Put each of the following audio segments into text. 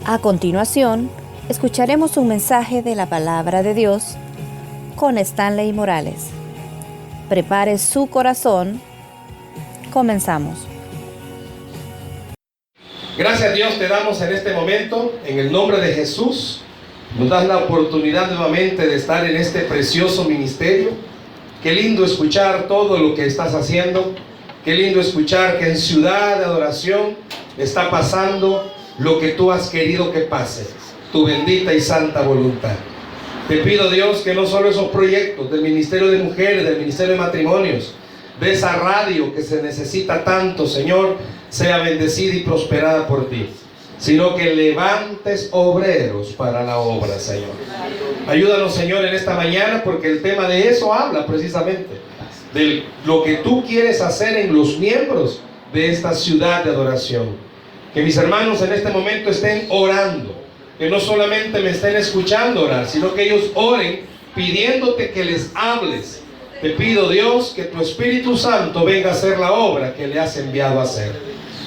A continuación, escucharemos un mensaje de la Palabra de Dios con Stanley Morales. Prepare su corazón. Comenzamos. Gracias a Dios te damos en este momento, en el nombre de Jesús. Nos das la oportunidad nuevamente de estar en este precioso ministerio. Qué lindo escuchar todo lo que estás haciendo. Qué lindo escuchar que en Ciudad de Adoración está pasando lo que tú has querido que pase, tu bendita y santa voluntad. Te pido, Dios, que no solo esos proyectos del Ministerio de Mujeres, del Ministerio de Matrimonios, de esa radio que se necesita tanto, Señor, sea bendecida y prosperada por ti, sino que levantes obreros para la obra, Señor. Ayúdanos, Señor, en esta mañana, porque el tema de eso habla precisamente, de lo que tú quieres hacer en los miembros de esta ciudad de adoración. Que mis hermanos en este momento estén orando, que no solamente me estén escuchando orar, sino que ellos oren pidiéndote que les hables. Te pido, Dios, que tu Espíritu Santo venga a hacer la obra que le has enviado a hacer.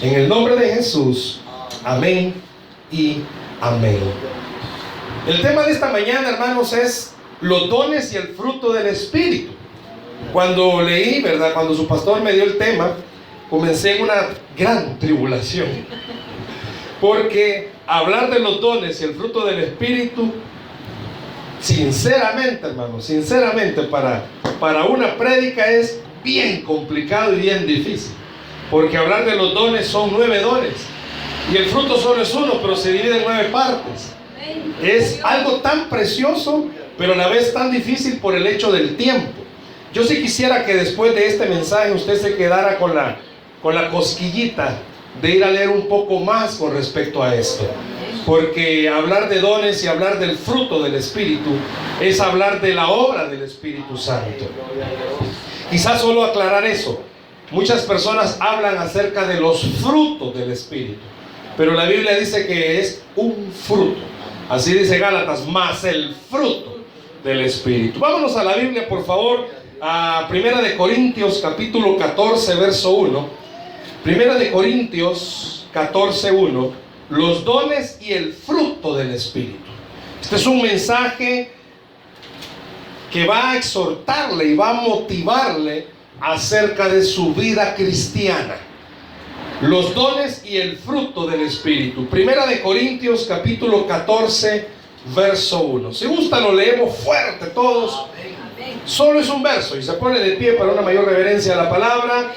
En el nombre de Jesús, amén y amén. El tema de esta mañana, hermanos, es los dones y el fruto del Espíritu. Cuando leí, ¿verdad? Cuando su pastor me dio el tema, comencé en una gran tribulación. Porque hablar de los dones y el fruto del Espíritu, sinceramente, hermanos, sinceramente, para una prédica es bien complicado y bien difícil. Porque hablar de los dones son 9 dones. Y el fruto solo es uno, pero se divide en 9 partes. Es algo tan precioso, pero a la vez tan difícil por el hecho del tiempo. Yo sí quisiera que después de este mensaje usted se quedara con la cosquillita de ir a leer un poco más con respecto a esto. Porque hablar de dones y hablar del fruto del Espíritu es hablar de la obra del Espíritu Santo. Quizás solo aclarar eso. Muchas personas hablan acerca de los frutos del Espíritu, pero la Biblia dice que es un fruto. Así dice Gálatas, más el fruto del Espíritu. Vámonos a la Biblia, por favor, a 1 de Corintios capítulo 14, verso 1. 1 de Corintios 14, 1. Los dones y el fruto del Espíritu. Este es un mensaje que va a exhortarle y va a motivarle acerca de su vida cristiana. Los dones y el fruto del Espíritu. 1 de Corintios capítulo 14, verso 1. Si gusta lo leemos fuerte todos. Solo es un verso y se pone de pie para una mayor reverencia a la palabra.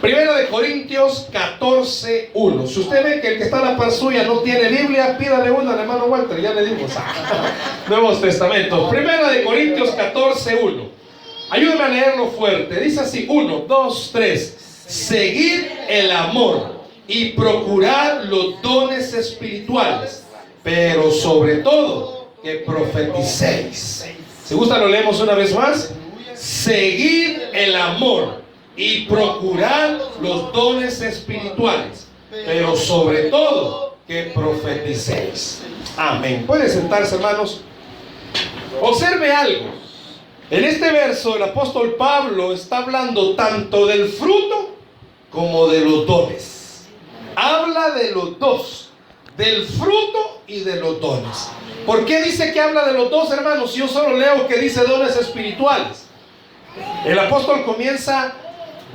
1 de Corintios 14, 1. Si usted ve que el que está a la par suya no tiene Biblia, pídale una al hermano Walter, ya le dimos. Nuevos Testamentos. 1 de Corintios 14, 1. Ayúdeme a leerlo fuerte. Dice así: 1, 2, 3. Seguid el amor y procurad los dones espirituales, pero sobre todo que profeticéis. Si gusta lo leemos una vez más. Seguid el amor y procurad los dones espirituales, pero sobre todo que profeticéis. Amén. Pueden sentarse, hermanos. Observe algo. En este verso el apóstol Pablo está hablando tanto del fruto como de los dones. Habla de los dos, del fruto y de los dones. ¿Por qué dice que habla de los dos, hermanos? Si yo solo leo que dice dones espirituales. El apóstol comienza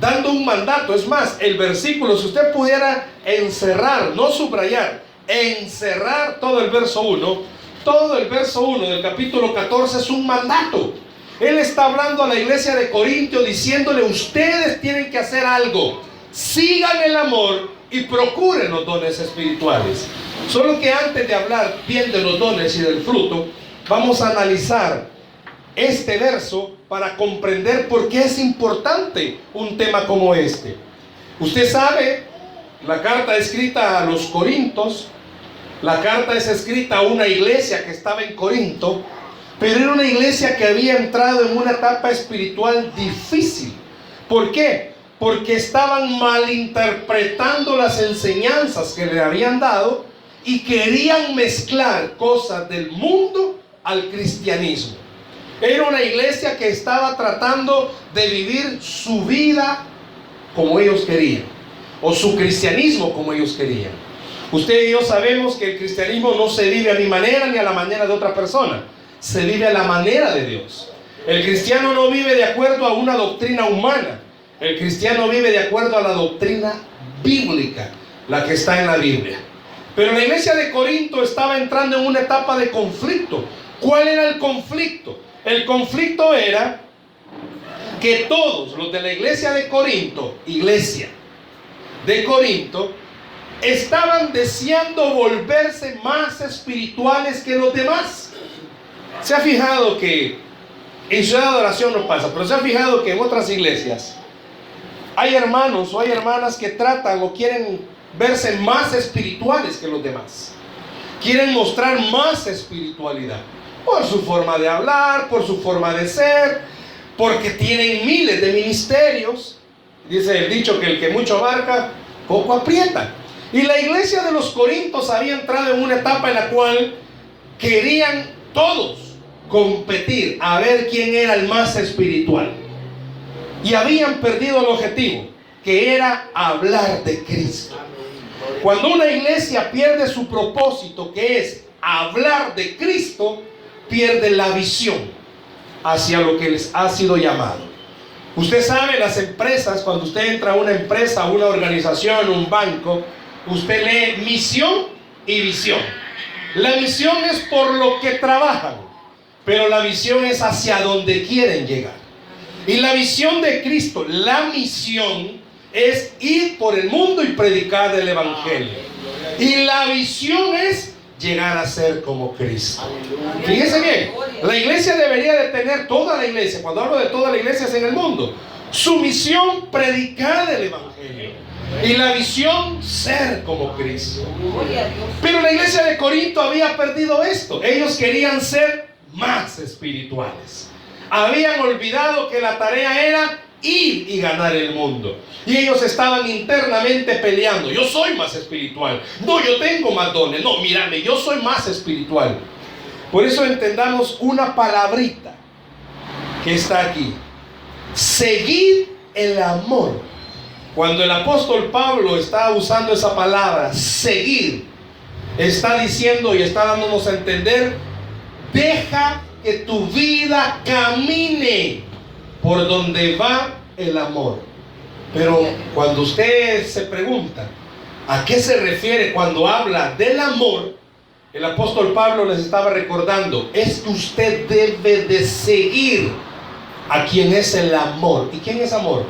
dando un mandato. Es más, el versículo, si usted pudiera encerrar, no subrayar, encerrar todo el verso 1, todo el verso 1 del capítulo 14 es un mandato. Él está hablando a la iglesia de Corintio diciéndole: ustedes tienen que hacer algo, sigan el amor y procuren los dones espirituales. Solo que antes de hablar bien de los dones y del fruto, vamos a analizar este verso para comprender por qué es importante un tema como este. Usted sabe, la carta escrita a los Corintios, la carta es escrita a una iglesia que estaba en Corinto, pero era una iglesia que había entrado en una etapa espiritual difícil. ¿Por qué? Porque estaban malinterpretando las enseñanzas que le habían dado y querían mezclar cosas del mundo al cristianismo. Era una iglesia que estaba tratando de vivir su vida como ellos querían, o su cristianismo como ellos querían. Usted y yo sabemos que el cristianismo no se vive a mi manera ni a la manera de otra persona. Se vive a la manera de Dios. El cristiano no vive de acuerdo a una doctrina humana. El cristiano vive de acuerdo a la doctrina bíblica, la que está en la Biblia. Pero la iglesia de Corinto estaba entrando en una etapa de conflicto. ¿Cuál era el conflicto? El conflicto era que todos los de la iglesia de Corinto, estaban deseando volverse más espirituales que los demás. ¿Se ha fijado que en Ciudad de Adoración no pasa, pero se ha fijado que en otras iglesias hay hermanos o hay hermanas que tratan o quieren verse más espirituales que los demás? Quieren mostrar más espiritualidad por su forma de hablar, por su forma de ser, porque tienen miles de ministerios. Dice el dicho que el que mucho abarca, poco aprieta. Y la iglesia de los Corintios había entrado en una etapa en la cual querían todos competir a ver quién era el más espiritual. Y habían perdido el objetivo, que era hablar de Cristo. Cuando una iglesia pierde su propósito, que es hablar de Cristo, pierde la visión hacia lo que les ha sido llamado. Usted sabe, las empresas, cuando usted entra a una empresa, a una organización, un banco, usted lee misión y visión. La misión es por lo que trabajan, pero la visión es hacia donde quieren llegar. Y la visión de Cristo, la misión, es ir por el mundo y predicar el evangelio. Y la visión es llegar a ser como Cristo. Fíjese bien, la iglesia debería de tener, toda la iglesia, cuando hablo de toda la iglesia es en el mundo, su misión, predicar el evangelio, y la visión, ser como Cristo. Pero la iglesia de Corinto había perdido esto. Ellos querían ser más espirituales. Habían olvidado que la tarea era ir y ganar el mundo. Y ellos estaban internamente peleando. Yo soy más espiritual. No, yo tengo más dones. No, mírame, yo soy más espiritual. Por eso entendamos una palabrita que está aquí. Seguir el amor. Cuando el apóstol Pablo está usando esa palabra, seguir, está diciendo y está dándonos a entender, deja que tu vida camine por donde va el amor. Pero cuando usted se pregunta a qué se refiere cuando habla del amor, el apóstol Pablo les estaba recordando, es que usted debe de seguir a quien es el amor. ¿Y quién es amor?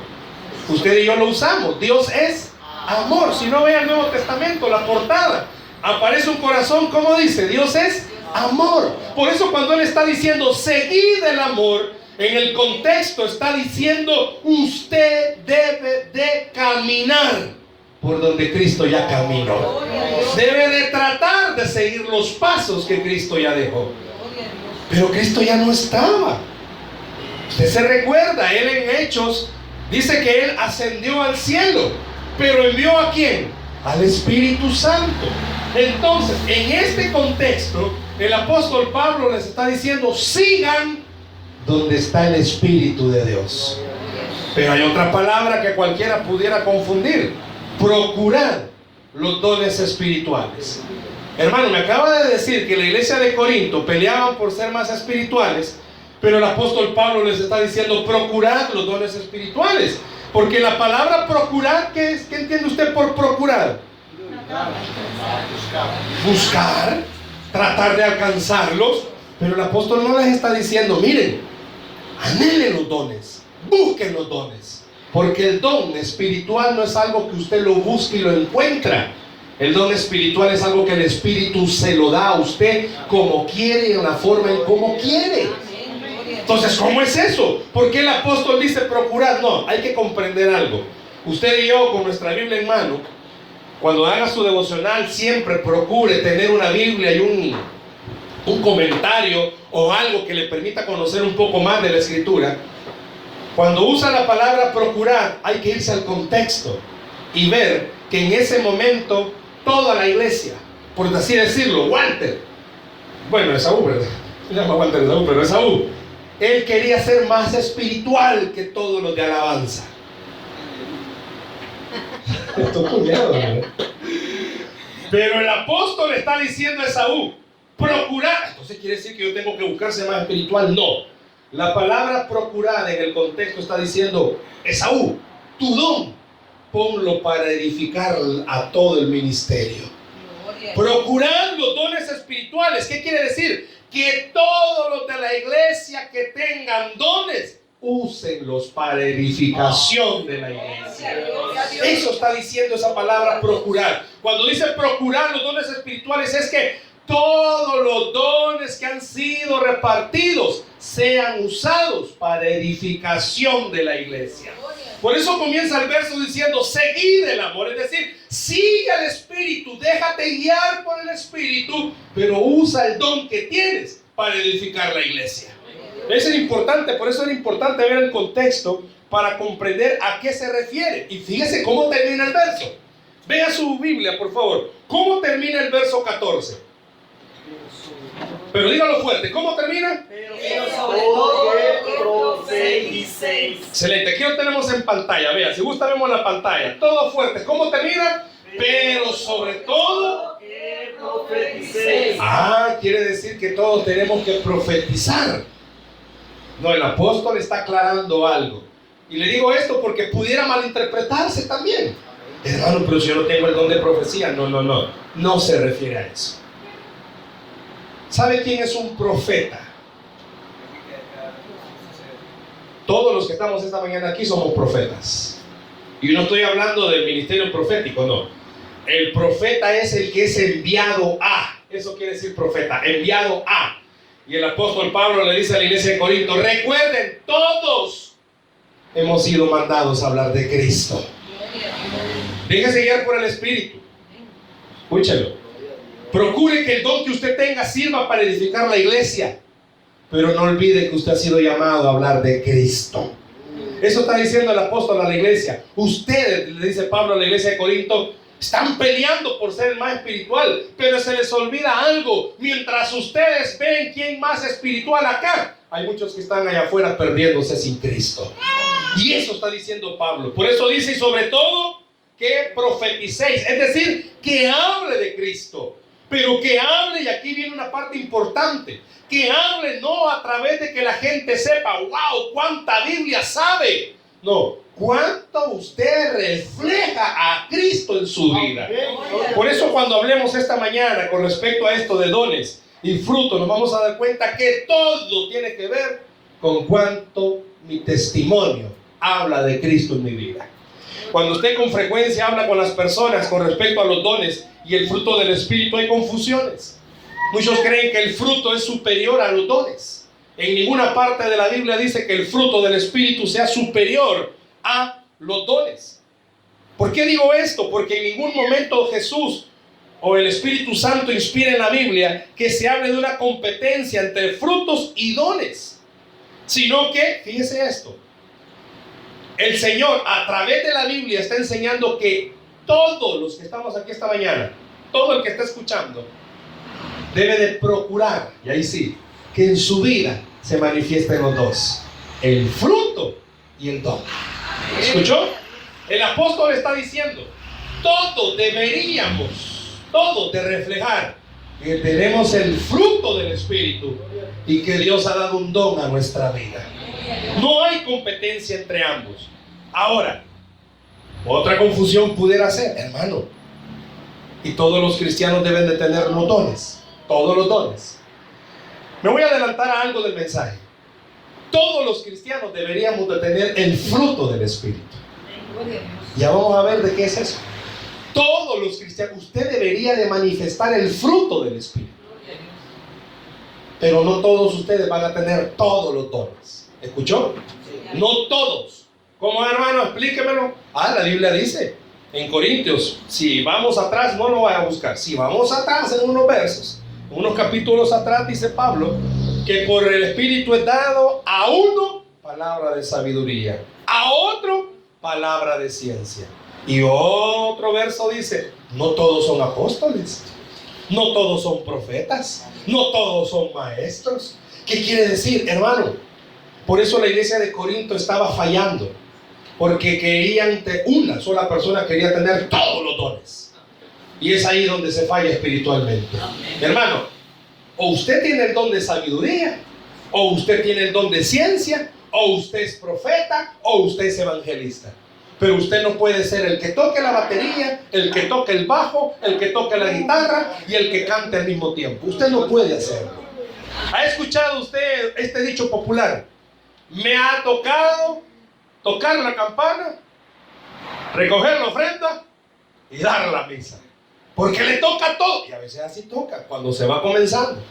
Usted y yo lo usamos. Dios es amor. Si no ve el Nuevo Testamento, la portada, aparece un corazón, ¿cómo dice? Dios es amor. Por eso cuando Él está diciendo seguid el amor, en el contexto está diciendo usted debe de caminar por donde Cristo ya caminó. Debe de tratar de seguir los pasos que Cristo ya dejó. Pero Cristo ya no estaba. Usted se recuerda, Él en Hechos dice que Él ascendió al cielo, pero envió ¿a quién? Al Espíritu Santo. Entonces, en este contexto, el apóstol Pablo les está diciendo, sigan donde está el Espíritu de Dios. Pero hay otra palabra que cualquiera pudiera confundir: procurar los dones espirituales. Hermano, me acaba de decir que la iglesia de Corinto peleaban por ser más espirituales, pero el apóstol Pablo les está diciendo procurar los dones espirituales. Porque la palabra procurar, ¿qué es? ¿Qué entiende usted por procurar? Buscar, tratar de alcanzarlos. Pero el apóstol no les está diciendo, miren, anhelen los dones, busquen los dones. Porque el don espiritual no es algo que usted lo busque y lo encuentra. El don espiritual es algo que el Espíritu se lo da a usted como quiere, en la forma en como quiere. Entonces, ¿cómo es eso? ¿Por qué el apóstol dice procurar? No, hay que comprender algo. Usted y yo, con nuestra Biblia en mano, cuando haga su devocional, siempre procure tener una Biblia y un comentario o algo que le permita conocer un poco más de la Escritura. Cuando usa la palabra procurar, hay que irse al contexto y ver que en ese momento toda la iglesia, por así decirlo, Walter, bueno, Esaú, ¿verdad? Se llama Walter Esaú, pero Esaú, él quería ser más espiritual que todos los de alabanza. Esto es cuñado, ¿verdad? Pero el apóstol está diciendo a Esaú, procurar. Entonces quiere decir que yo tengo que buscarse más espiritual. No. La palabra procurar en el contexto está diciendo, Esaú, tu don, ponlo para edificar a todo el ministerio. Procurar los dones espirituales. ¿Qué quiere decir? Que todos los de la iglesia que tengan dones, úsenlos para edificación de la iglesia. Eso está diciendo esa palabra procurar. Cuando dice procurar los dones espirituales, es que todos los dones que han sido repartidos sean usados para edificación de la iglesia. Por eso comienza el verso diciendo, seguid el amor, es decir, sigue al Espíritu, déjate guiar por el Espíritu, pero usa el don que tienes para edificar la iglesia. Eso es importante, por eso es importante ver el contexto para comprender a qué se refiere. Y fíjese cómo termina el verso. Vea su Biblia, por favor. ¿Cómo termina el verso 14? Pero dígalo fuerte, ¿cómo termina? Pero sobre todo que profeticéis. Excelente, aquí lo tenemos en pantalla. Vea, si gusta vemos la pantalla. Todo fuerte, ¿cómo termina? Pero sobre todo que profeticéis. quiere decir que todos tenemos que profetizar. No, el apóstol está aclarando algo. Y le digo esto porque pudiera malinterpretarse también. Hermano, pero si yo no tengo el don de profecía. No se refiere a eso. ¿Sabe quién es un profeta? Todos los que estamos esta mañana aquí somos profetas. Y no estoy hablando del ministerio profético, no. El profeta es el que es enviado a. Eso quiere decir profeta, enviado a. Y el apóstol Pablo le dice a la iglesia de Corinto, recuerden, todos hemos sido mandados a hablar de Cristo. Déjese guiar por el Espíritu. Escúchelo. Procure que el don que usted tenga sirva para edificar la iglesia. Pero no olvide que usted ha sido llamado a hablar de Cristo. Eso está diciendo el apóstol a la iglesia. Ustedes, le dice Pablo a la iglesia de Corinto, están peleando por ser el más espiritual, pero se les olvida algo. Mientras ustedes ven quién más espiritual acá, hay muchos que están allá afuera perdiéndose sin Cristo. Y eso está diciendo Pablo. Por eso dice, y sobre todo, que profeticéis. Es decir, que hable de Cristo. Pero que hable, y aquí viene una parte importante, que hable no a través de que la gente sepa, wow, cuánta Biblia sabe. No, cuánto usted refleja a Cristo en su vida. Por eso cuando hablemos esta mañana con respecto a esto de dones y frutos, nos vamos a dar cuenta que todo tiene que ver con cuánto mi testimonio habla de Cristo en mi vida. Cuando usted con frecuencia habla con las personas con respecto a los dones y el fruto del Espíritu, hay confusiones. Muchos creen que el fruto es superior a los dones. En ninguna parte de la Biblia dice que el fruto del Espíritu sea superior a los dones. ¿Por qué digo esto? Porque en ningún momento Jesús o el Espíritu Santo inspira en la Biblia que se hable de una competencia entre frutos y dones. Sino que, fíjese esto, el Señor a través de la Biblia está enseñando que todos los que estamos aquí esta mañana, todo el que está escuchando, debe de procurar, y ahí sí, que en su vida se manifiesten los dos, el fruto y el don. ¿Escuchó? El apóstol está diciendo, todos deberíamos, todos de reflejar que tenemos el fruto del Espíritu y que Dios ha dado un don a nuestra vida. No hay competencia entre ambos. Ahora, otra confusión pudiera ser, hermano, y todos los cristianos deben de tener los dones, todos los dones. Me voy a adelantar a algo del mensaje. Todos los cristianos deberíamos de tener el fruto del Espíritu. Ya vamos a ver de qué es eso. Todos los cristianos, usted debería de manifestar el fruto del Espíritu. Pero no todos ustedes van a tener todos los dones. ¿Escuchó? No todos. ¿Cómo, hermano? Explíquemelo. La Biblia dice en Corintios, si vamos atrás, no lo vaya a buscar. Si vamos atrás en unos versos, unos capítulos atrás, dice Pablo, que por el Espíritu es dado a uno palabra de sabiduría, a otro palabra de ciencia. Y otro verso dice, no todos son apóstoles, no todos son profetas, no todos son maestros. ¿Qué quiere decir, hermano? Por eso la iglesia de Corinto estaba fallando, porque querían, una sola persona quería tener todos los dones. Y es ahí donde se falla espiritualmente. Hermano, o usted tiene el don de sabiduría, o usted tiene el don de ciencia, o usted es profeta, o usted es evangelista. Pero usted no puede ser el que toque la batería, el que toque el bajo, el que toque la guitarra y el que cante al mismo tiempo. Usted no puede hacerlo. ¿Ha escuchado usted este dicho popular? Me ha tocado tocar la campana, recoger la ofrenda y dar la misa. Porque le toca todo. Y a veces así toca, cuando se va comenzando.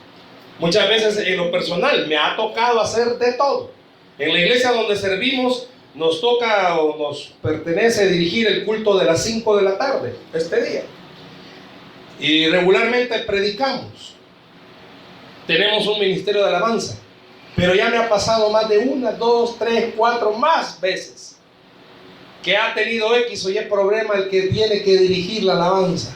Muchas veces en lo personal me ha tocado hacer de todo. En la iglesia donde servimos nos toca o nos pertenece dirigir el culto de las 5 de la tarde este día. Y regularmente predicamos. Tenemos un ministerio de alabanza. Pero ya me ha pasado más de 1, 2, 3, 4 más veces que ha tenido X o Y problema el que tiene que dirigir la alabanza.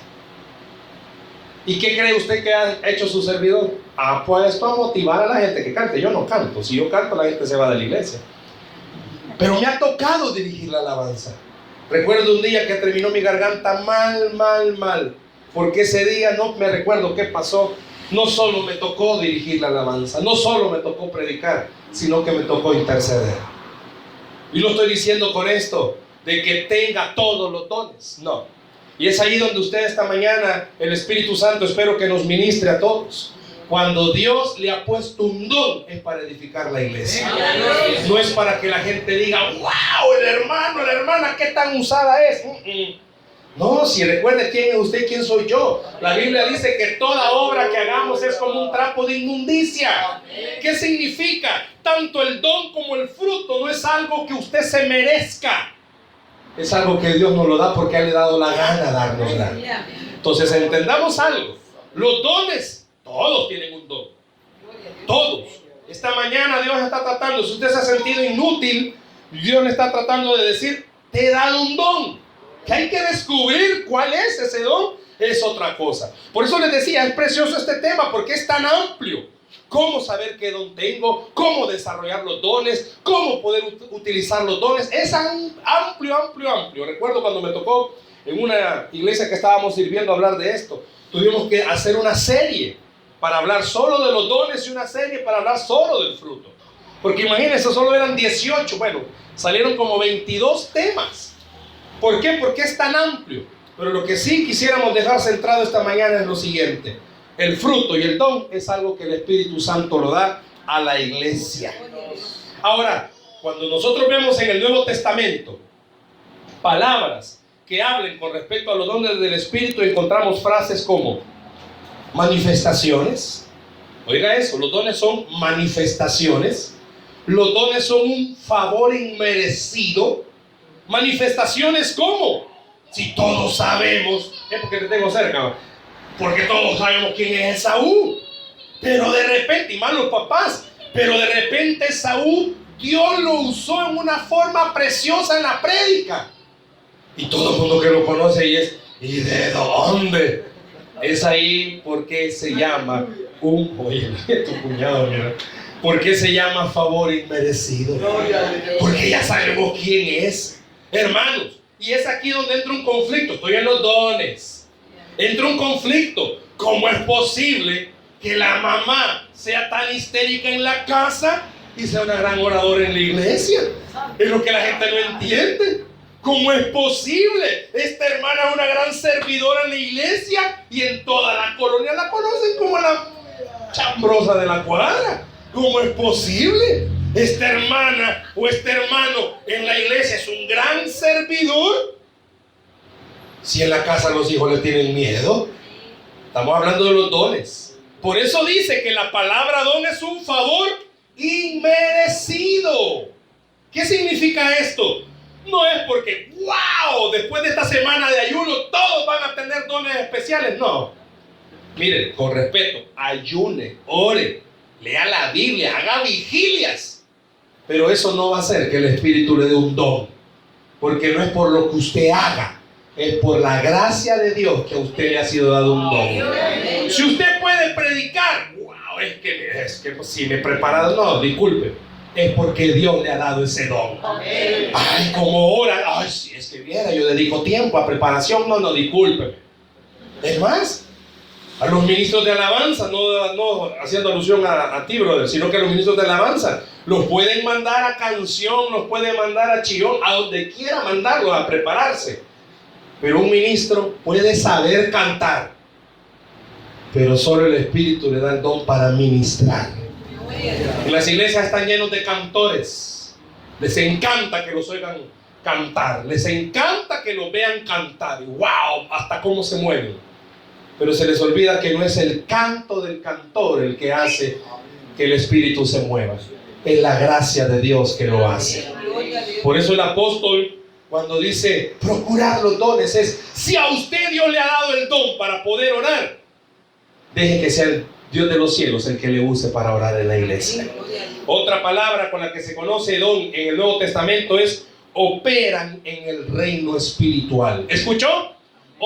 ¿Y qué cree usted que ha hecho su servidor? Ha puesto a motivar a la gente que cante. Yo no canto. Si yo canto, la gente se va de la iglesia. Pero me ha tocado dirigir la alabanza. Recuerdo un día que terminó mi garganta mal. Porque ese día no me recuerdo qué pasó. No solo me tocó dirigir la alabanza, no solo me tocó predicar, sino que me tocó interceder. Y no estoy diciendo con esto de que tenga todos los dones, no. Y es ahí donde usted esta mañana, el Espíritu Santo, espero que nos ministre a todos. Cuando Dios le ha puesto un don, es para edificar la iglesia. No es para que la gente diga, wow, el hermano, la hermana, qué tan usada es. No, si recuerde quién es usted y quién soy yo. La Biblia dice que toda obra que hagamos es como un trapo de inmundicia. ¿Qué significa? Tanto el don como el fruto no es algo que usted se merezca. Es algo que Dios nos lo da porque le ha dado la gana dárnosla. Entonces entendamos algo. Los dones, todos tienen un don. Todos. Esta mañana Dios está tratando, si usted se ha sentido inútil, Dios le está tratando de decir, te he dado un don. Que hay que descubrir cuál es ese don, es otra cosa. Por eso les decía, es precioso este tema porque es tan amplio. Cómo saber qué don tengo, cómo desarrollar los dones, cómo poder utilizar los dones. Es amplio. Recuerdo cuando me tocó en una iglesia que estábamos sirviendo hablar de esto. Tuvimos que hacer una serie para hablar solo de los dones y una serie para hablar solo del fruto. Porque imagínense, solo eran 18. Bueno, salieron como 22 temas. ¿Por qué? Porque es tan amplio. Pero lo que sí quisiéramos dejar centrado esta mañana es lo siguiente. El fruto y el don es algo que el Espíritu Santo lo da a la iglesia. Ahora, cuando nosotros vemos en el Nuevo Testamento palabras que hablen con respecto a los dones del Espíritu, encontramos frases como manifestaciones. Oiga eso, los dones son manifestaciones. Los dones son un favor inmerecido. Manifestaciones como, si todos sabemos, es porque te tengo cerca, porque todos sabemos quién es Esaú, pero de repente, y más los papás, pero de repente Esaú, Dios lo usó en una forma preciosa en la prédica, y todo el mundo que lo conoce ¿y de dónde? Es ahí porque se llama oye, tu cuñado, mira, porque se llama favor inmerecido, porque ya sabemos quién es. Hermanos, y es aquí donde entra un conflicto. Estoy en los dones. Entra un conflicto. ¿Cómo es posible que la mamá sea tan histérica en la casa y sea una gran oradora en la iglesia? Es lo que la gente no entiende. ¿Cómo es posible? Esta hermana es una gran servidora en la iglesia y en toda la colonia la conocen como la chambrosa de la cuadra. ¿Cómo es posible? Esta hermana o este hermano en la iglesia es un gran servidor. Si en la casa los hijos le tienen miedo. Estamos hablando de los dones. Por eso dice que la palabra don es un favor inmerecido. ¿Qué significa esto? No es porque, wow, después de esta semana de ayuno todos van a tener dones especiales. No. Miren, con respeto, ayune, ore, lea la Biblia, haga vigilias. Pero eso no va a hacer que el Espíritu le dé un don. Porque no es por lo que usted haga, es por la gracia de Dios que a usted le ha sido dado un don. Si usted puede predicar, wow, es que si me he preparado, no, disculpe. Es porque Dios le ha dado ese don. Ay, como ora, ay, si es que viera, yo dedico tiempo a preparación, no, discúlpeme. Es más, a los ministros de alabanza, no haciendo alusión a ti, brother, sino que a los ministros de alabanza los pueden mandar a canción, los pueden mandar a chillón, a donde quiera mandarlos a prepararse. Pero un ministro puede saber cantar, pero solo el Espíritu le da el don para ministrar. En las iglesias están llenos de cantores. Les encanta que los oigan cantar, les encanta que los vean cantar. Y wow, hasta cómo se mueven. Pero se les olvida que no es el canto del cantor el que hace que el Espíritu se mueva. Es la gracia de Dios que lo hace. Por eso el apóstol, cuando dice procurar los dones, es: si a usted Dios le ha dado el don para poder orar, deje que sea el Dios de los cielos el que le use para orar en la iglesia. Otra palabra con la que se conoce don en el Nuevo Testamento es: operan en el reino espiritual. ¿Escuchó?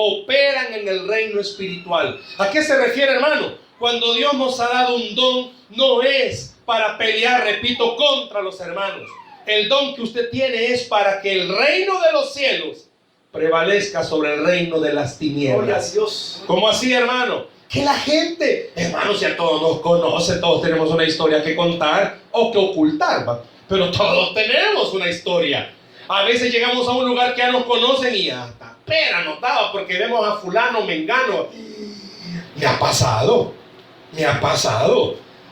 Operan en el reino espiritual. ¿A qué se refiere, hermano? Cuando Dios nos ha dado un don, no es para pelear, repito, contra los hermanos. El don que usted tiene es para que el reino de los cielos prevalezca sobre el reino de las tinieblas. ¿Cómo así, hermano? Que la gente, hermano, si a todos nos conoce, todos tenemos una historia que contar o que ocultar, ¿va? Pero todos tenemos una historia. A veces llegamos a un lugar que ya nos conocen y hasta pena nos daba porque vemos a fulano, mengano. Me ha pasado.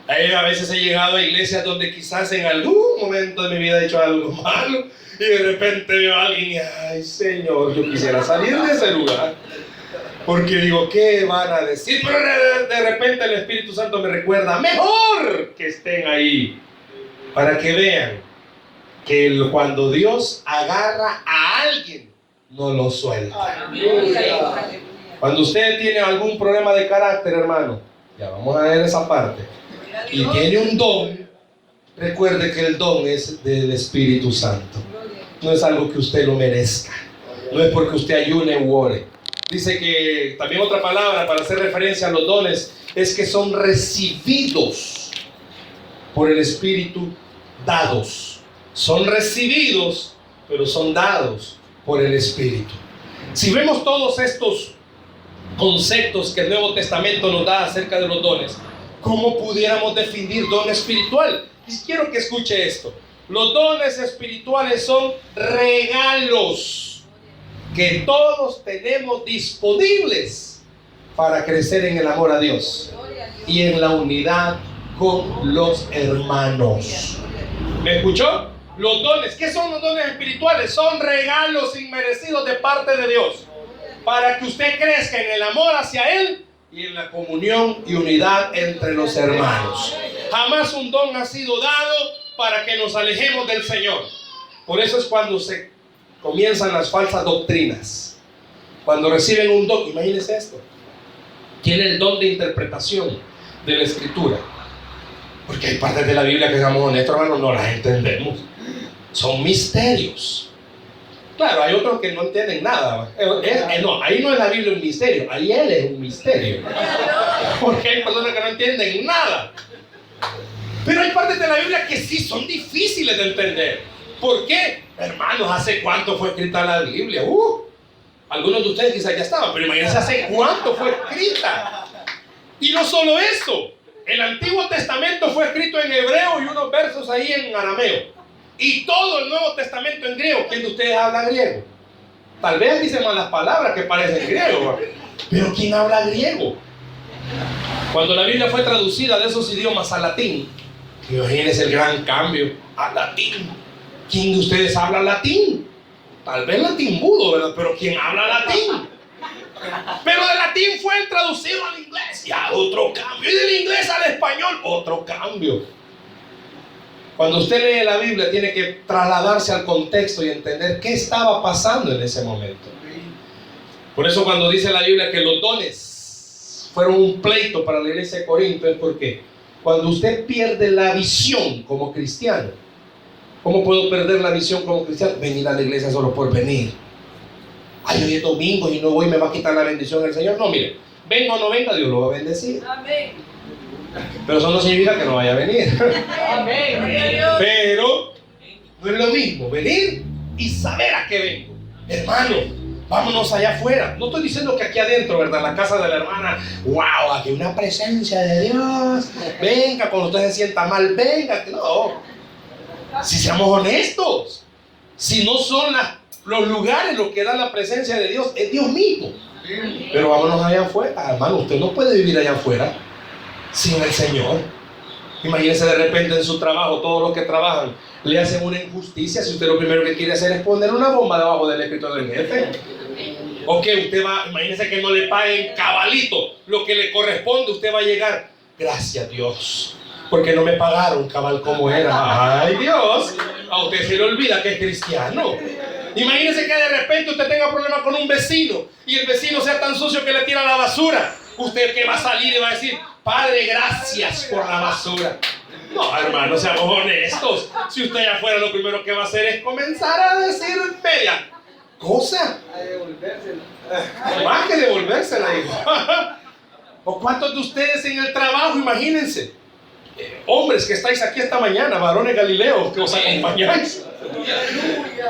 A veces he llegado a iglesias donde quizás en algún momento de mi vida he hecho algo malo y de repente veo a alguien y ay, Señor, yo quisiera salir de ese lugar. Porque digo, ¿qué van a decir? Pero de repente el Espíritu Santo me recuerda: mejor que estén ahí, para que vean que cuando Dios agarra a alguien, no lo suelta. Cuando usted tiene algún problema de carácter, hermano, ya vamos a ver esa parte, y tiene un don, recuerde que el don es del Espíritu Santo. No es algo que usted lo merezca. No es porque usted ayune u ore. Dice que también otra palabra para hacer referencia a los dones es que son recibidos por el Espíritu, dados. Son recibidos, pero son dados por el Espíritu. Si vemos todos estos conceptos que el Nuevo Testamento nos da acerca de los dones, ¿cómo pudiéramos definir don espiritual? Y quiero que escuche esto. Los dones espirituales son regalos que todos tenemos disponibles para crecer en el amor a Dios y en la unidad con los hermanos. ¿Me escuchó? Los dones, ¿qué son los dones espirituales? Son regalos inmerecidos de parte de Dios para que usted crezca en el amor hacia Él y en la comunión y unidad entre los hermanos. Jamás un don ha sido dado para que nos alejemos del Señor. Por eso es cuando se comienzan las falsas doctrinas. Cuando reciben un don, imagínense esto, tiene el don de interpretación de la Escritura. Porque hay partes de la Biblia que, seamos honestos, hermanos, no las entendemos. Son misterios. Claro, hay otros que no entienden nada. No, ahí no es la Biblia un misterio, ahí Él es un misterio. Porque hay personas que no entienden nada. Pero hay partes de la Biblia que sí son difíciles de entender. ¿Por qué? Hermanos, ¿hace cuánto fue escrita la Biblia? Algunos de ustedes quizás ya estaban, pero imagínense hace cuánto fue escrita. Y no solo eso, el Antiguo Testamento fue escrito en hebreo y unos versos ahí en arameo. Y todo el Nuevo Testamento en griego. ¿Quién de ustedes habla griego? Tal vez dicen malas palabras que parecen griego, pero ¿quién habla griego? Cuando la Biblia fue traducida de esos idiomas al latín, imagínense el gran cambio al latín. ¿Quién de ustedes habla latín? Tal vez latín mudo, ¿verdad? Pero ¿quién habla latín? Pero del latín fue traducido al inglés, ya otro cambio. Y del inglés al español, otro cambio. Cuando usted lee la Biblia, tiene que trasladarse al contexto y entender qué estaba pasando en ese momento. Por eso cuando dice la Biblia que los dones fueron un pleito para la iglesia de Corinto, es porque cuando usted pierde la visión como cristiano, ¿cómo puedo perder la visión como cristiano? Venir a la iglesia solo por venir. Ay, hoy es domingo y no voy, me va a quitar la bendición del Señor. No, mire, venga o no venga, Dios lo va a bendecir. Amén. Pero eso no significa que no vaya a venir. Amén. Pero no es lo mismo venir y saber a qué vengo. Hermano, Vámonos allá afuera. No estoy diciendo que aquí adentro, ¿verdad? La casa de la hermana, wow, aquí hay una presencia de Dios. Venga, cuando usted se sienta mal, venga. No. Si seamos honestos, si no son los lugares los que dan la presencia de Dios, es Dios mismo. Pero vámonos allá afuera, hermano. Usted no puede vivir allá afuera sin el Señor. Imagínense de repente en su trabajo, todos los que trabajan le hacen una injusticia. Si usted lo primero que quiere hacer es poner una bomba debajo del escritorio del jefe. Ok, usted va, imagínese que no le paguen cabalito lo que le corresponde, usted va a llegar, gracias Dios, porque no me pagaron cabal como era. Ay Dios, a usted se le olvida que es cristiano. Imagínese que de repente usted tenga problemas con un vecino y el vecino sea tan sucio que le tira la basura. Usted que va a salir y va a decir, Padre, gracias por la basura. No, hermano, seamos honestos. Si usted allá afuera lo primero que va a hacer es comenzar a decir media cosa. Más que devolvérsela, digo. ¿O cuántos de ustedes en el trabajo, imagínense? Hombres que estáis aquí esta mañana, varones galileos que os acompañáis.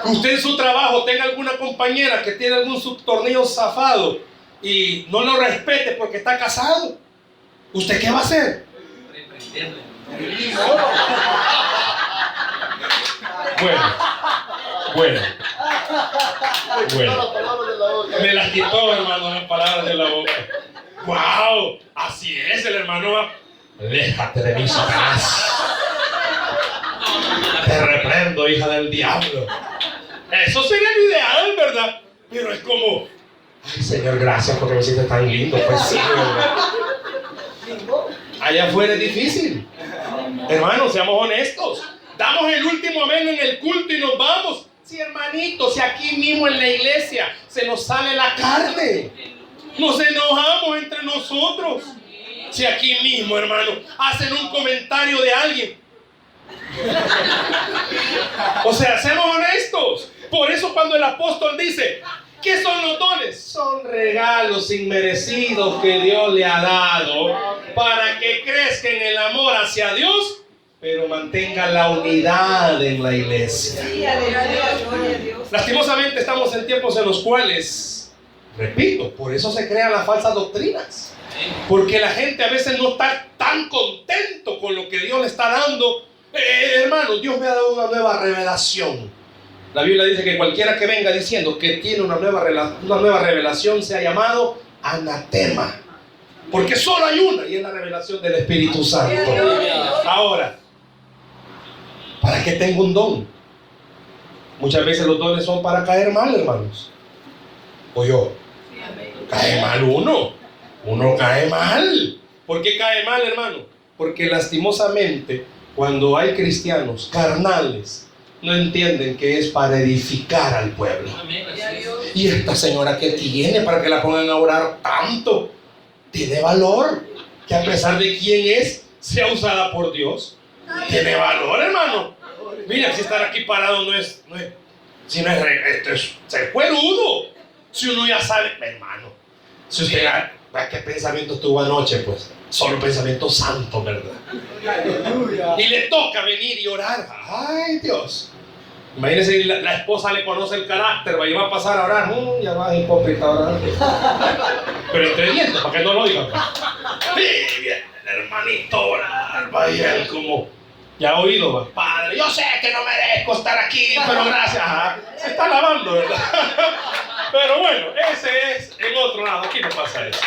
Usted en su trabajo tenga alguna compañera que tiene algún subtornillo zafado y no lo respete porque está casado. ¿Usted qué va a hacer? Bueno. Me las quitó, hermano, las palabras de la boca. ¡Wow! Así es, el hermano va. Déjate de mí, Satanás. Te reprendo, hija del diablo. Eso sería lo ideal, ¿verdad? Pero es como, ay, Señor, gracias porque me sientes tan lindo. Pues sí, ¿verdad? Allá afuera es difícil. Hermanos, seamos honestos. Damos el último amén en el culto y nos vamos. Sí, hermanitos, si aquí mismo en la iglesia se nos sale la carne, nos enojamos entre nosotros. Si aquí mismo, hermano, hacen un comentario de alguien. O sea, seamos honestos. Por eso cuando el apóstol dice, ¿qué son los dones? Son regalos inmerecidos que Dios le ha dado para que crezca en el amor hacia Dios, pero mantenga la unidad en la iglesia. Lastimosamente estamos en tiempos en los cuales, repito, por eso se crean las falsas doctrinas. Porque la gente a veces no está tan contento con lo que Dios le está dando. Hermano, Dios me ha dado una nueva revelación. La Biblia dice que cualquiera que venga diciendo que tiene una nueva revelación sea llamado anatema. Porque solo hay una y es la revelación del Espíritu Santo. Ahora, ¿para qué tengo un don? Muchas veces los dones son para caer mal, hermanos. O yo, cae mal uno cae mal. ¿Por qué cae mal, hermano? Porque lastimosamente cuando hay cristianos carnales no entienden que es para edificar al pueblo. Y esta señora que tiene para que la pongan a orar tanto, tiene valor, que a pesar de quién es, sea usada por Dios. Tiene valor, hermano. Mira, si estar aquí parado no es esto es ser cuerudo. Si uno ya sabe, hermano, si usted ¿qué pensamiento tuvo anoche? Pues solo pensamiento santo, ¿verdad? Y le toca venir y orar. Ay, Dios. Imagínense, la esposa le conoce el carácter, va y va a pasar a orar. Ya va, hipócrita, a orar. Pero entre dientes, para que no lo digan. Sí, bien, el hermanito orar, va y él como, ya ha oído, va. Padre, yo sé que no merezco estar aquí, pero gracias. Se está lavando, ¿verdad? Pero bueno, ese es el otro lado. Aquí no pasa eso.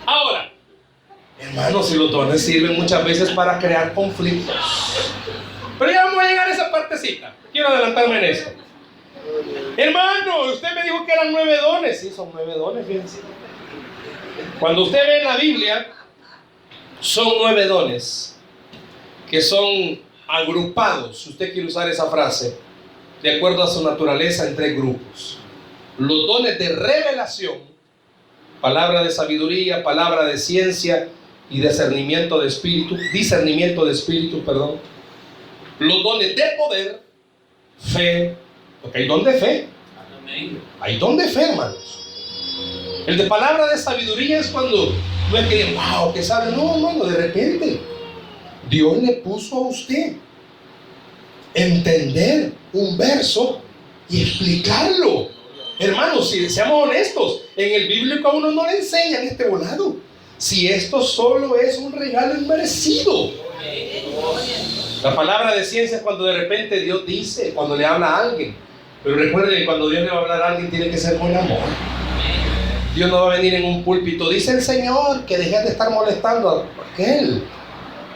Ahora, hermanos, si los dones sirven muchas veces para crear conflictos. Pero ya vamos a llegar a esa partecita. Quiero adelantarme en esto. Hermano, usted me dijo que eran 9 dones. Sí, son 9 dones, fíjense. Cuando usted ve en la Biblia, son 9 dones que son agrupados, si usted quiere usar esa frase, de acuerdo a su naturaleza en 3 grupos. Los dones de revelación, palabra de sabiduría, palabra de ciencia y discernimiento de espíritu, perdón. Los dones de poder, fe, porque hay don de fe. Hay don de fe, hermanos. El de palabra de sabiduría es cuando no es que, wow, que sabe, no, hermano, de repente Dios le puso a usted entender un verso y explicarlo. Hermanos, si seamos honestos, en el bíblico a uno no le enseñan este volado. Si esto solo es un regalo inmerecido. La palabra de ciencia es cuando de repente Dios dice, cuando le habla a alguien. Pero recuerden que cuando Dios le va a hablar a alguien tiene que ser con amor. Dios no va a venir en un púlpito, dice el Señor que dejes de estar molestando a aquel.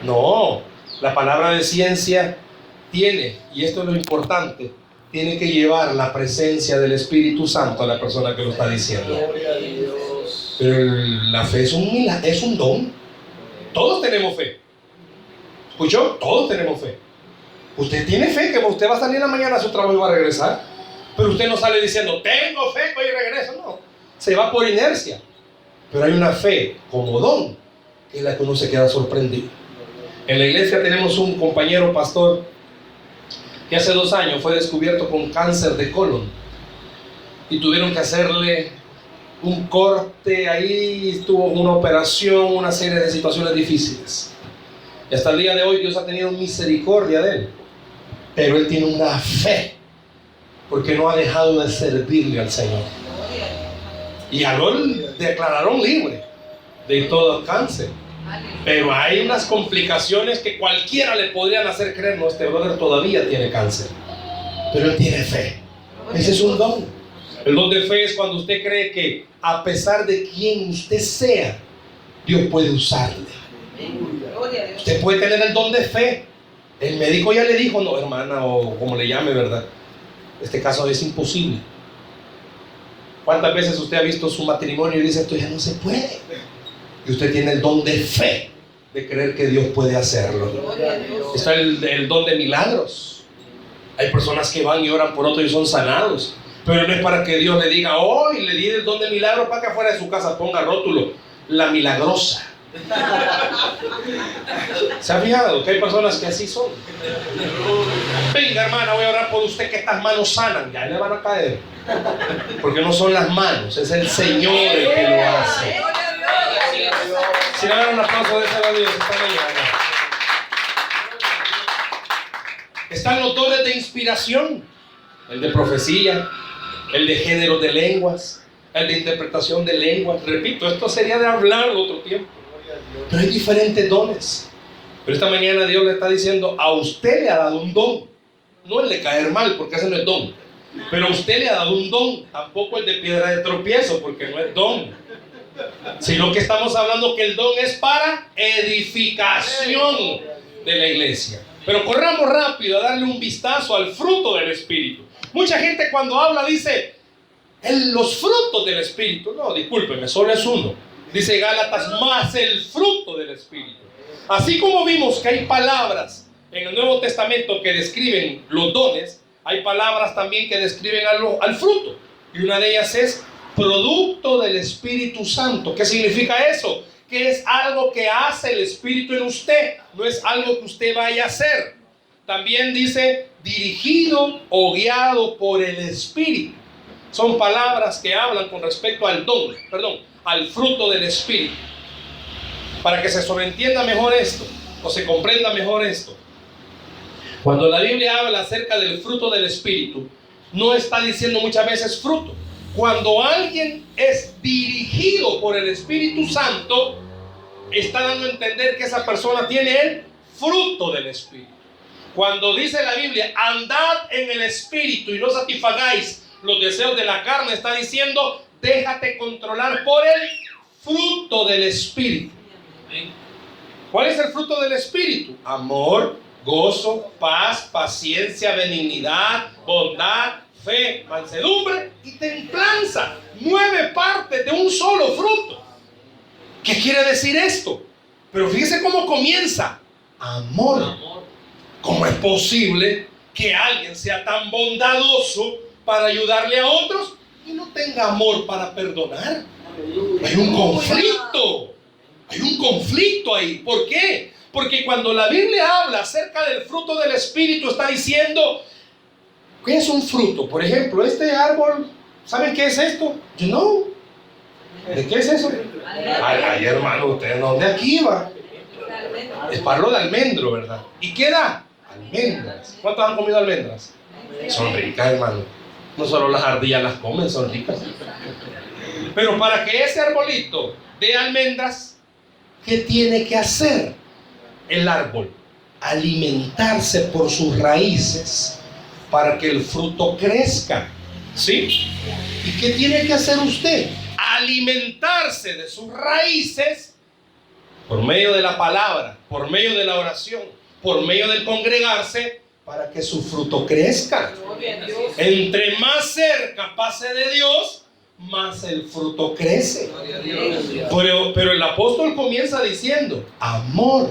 No, la palabra de ciencia tiene, y esto es lo importante, tiene que llevar la presencia del Espíritu Santo a la persona que lo está diciendo. Pero la fe es un milagro, es un don. Todos tenemos fe. ¿Escuchó? Todos tenemos fe. Usted tiene fe que usted va a salir en la mañana a su trabajo y va a regresar. Pero usted no sale diciendo, tengo fe que hoy regreso. No, se va por inercia. Pero hay una fe como don, que es la que uno se queda sorprendido. En la iglesia tenemos un compañero pastor que hace 2 años fue descubierto con cáncer de colon. Y tuvieron que hacerle un corte ahí, tuvo una operación, una serie de situaciones difíciles. Y hasta el día de hoy Dios ha tenido misericordia de él. Pero él tiene una fe, porque no ha dejado de servirle al Señor. Y a él declararon libre de todo cáncer. Pero hay unas complicaciones que cualquiera le podrían hacer creer, no, este brother todavía tiene cáncer. Pero él tiene fe. Ese es un don. El don de fe es cuando usted cree que a pesar de quien usted sea, Dios puede usarle. Usted puede tener el don de fe. El médico ya le dijo, no, hermana, o como le llame, ¿verdad? Este caso es imposible. ¿Cuántas veces usted ha visto su matrimonio y dice, esto ya no se puede? Y usted tiene el don de fe, de creer que Dios puede hacerlo. Está el don de milagros. Hay personas que van y oran por otros y son sanados. Pero no es para que Dios le diga, hoy le di el don de milagros para que afuera de su casa ponga rótulo, la milagrosa. ¿Se ha fijado que hay personas que así son? Venga, hermana, voy a orar por usted que estas manos sanan. Ya le van a caer. Porque no son las manos, es el Señor el que lo hace. Si le dan un aplauso de ese lado, Dios está mañana. Están los dones de inspiración, el de profecía, el de género de lenguas, el de interpretación de lenguas. Repito, esto sería de hablar otro tiempo. Pero hay diferentes dones. Pero esta mañana Dios le está diciendo, a usted le ha dado un don. No el de caer mal, porque ese no es don. Pero a usted le ha dado un don. Tampoco el de piedra de tropiezo, porque no es don. Sino que estamos hablando que el don es para edificación de la iglesia. Pero corramos rápido a darle un vistazo al fruto del Espíritu. Mucha gente cuando habla dice, los frutos del Espíritu. No, discúlpeme, solo es uno. Dice Gálatas, más el fruto del Espíritu. Así como vimos que hay palabras en el Nuevo Testamento que describen los dones, hay palabras también que describen al fruto. Y una de ellas es producto del Espíritu Santo. ¿Qué significa eso? Que es algo que hace el Espíritu en usted, no es algo que usted vaya a hacer. También dice dirigido o guiado por el Espíritu. Son palabras que hablan con respecto al don, al fruto del Espíritu. Para que se sobreentienda mejor esto, o se comprenda mejor esto. Cuando la Biblia habla acerca del fruto del Espíritu, no está diciendo muchas veces fruto. Cuando alguien es dirigido por el Espíritu Santo, está dando a entender que esa persona tiene el fruto del Espíritu. Cuando dice la Biblia, andad en el Espíritu y no satisfagáis los deseos de la carne, está diciendo, déjate controlar por el fruto del Espíritu. ¿Cuál es el fruto del Espíritu? Amor, gozo, paz, paciencia, benignidad, bondad, fe, mansedumbre y templanza. 9 partes de un solo fruto. ¿Qué quiere decir esto? Pero fíjese cómo comienza. Amor. ¿Cómo es posible que alguien sea tan bondadoso para ayudarle a otros y no tenga amor para perdonar? Hay un conflicto. Hay un conflicto ahí. ¿Por qué? Porque cuando la Biblia habla acerca del fruto del Espíritu, está diciendo, ¿qué es un fruto? Por ejemplo, este árbol, ¿saben qué es esto? You know. ¿De qué es eso? Ay, hermano, ¿usted dónde aquí va? Es parlo de almendro, ¿verdad? ¿Y qué da? Almendras. ¿Cuántos han comido almendras? Son ricas, hermano. No solo las ardillas las comen, son ricas. Pero para que ese arbolito dé almendras, ¿qué tiene que hacer el árbol? Alimentarse por sus raíces para que el fruto crezca. ¿Sí? ¿Y qué tiene que hacer usted? Alimentarse de sus raíces por medio de la palabra, por medio de la oración, por medio del congregarse, para que su fruto crezca. Entre más cerca pase de Dios, más el fruto crece. Pero el apóstol comienza diciendo amor,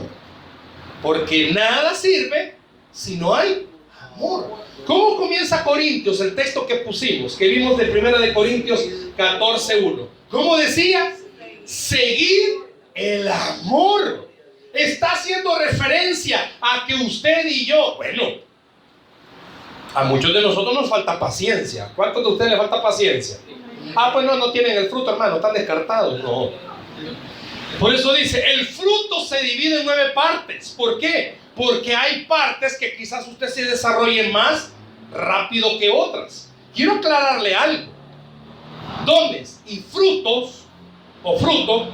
porque nada sirve si no hay amor. ¿Cómo comienza Corintios? El texto que pusimos, que vimos de 1 de Corintios 14:1. ¿Cómo decía? Seguir el amor. Está haciendo referencia a que usted y yo, bueno, a muchos de nosotros nos falta paciencia. ¿Cuántos de ustedes les falta paciencia? Pues no tienen el fruto, hermano, están descartados. No. Por eso dice, el fruto se divide en 9 partes. ¿Por qué? Porque hay partes que quizás usted se desarrolle más rápido que otras. Quiero aclararle algo. Dones y frutos o fruto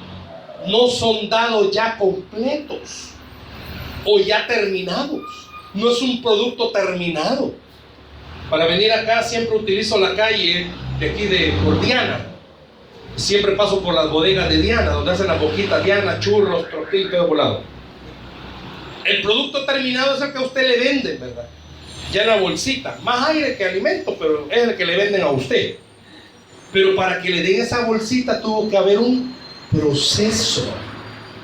no son dados ya completos o ya terminados. No es un producto terminado. Para venir acá siempre utilizo la calle de aquí por Diana. Siempre paso por las bodegas de Diana, donde hacen las boquitas Diana, churros, tortillas, todo volado. El producto terminado es el que a usted le venden, ¿verdad? Ya en la bolsita. Más aire que alimento, pero es el que le venden a usted. Pero para que le den esa bolsita tuvo que haber un proceso.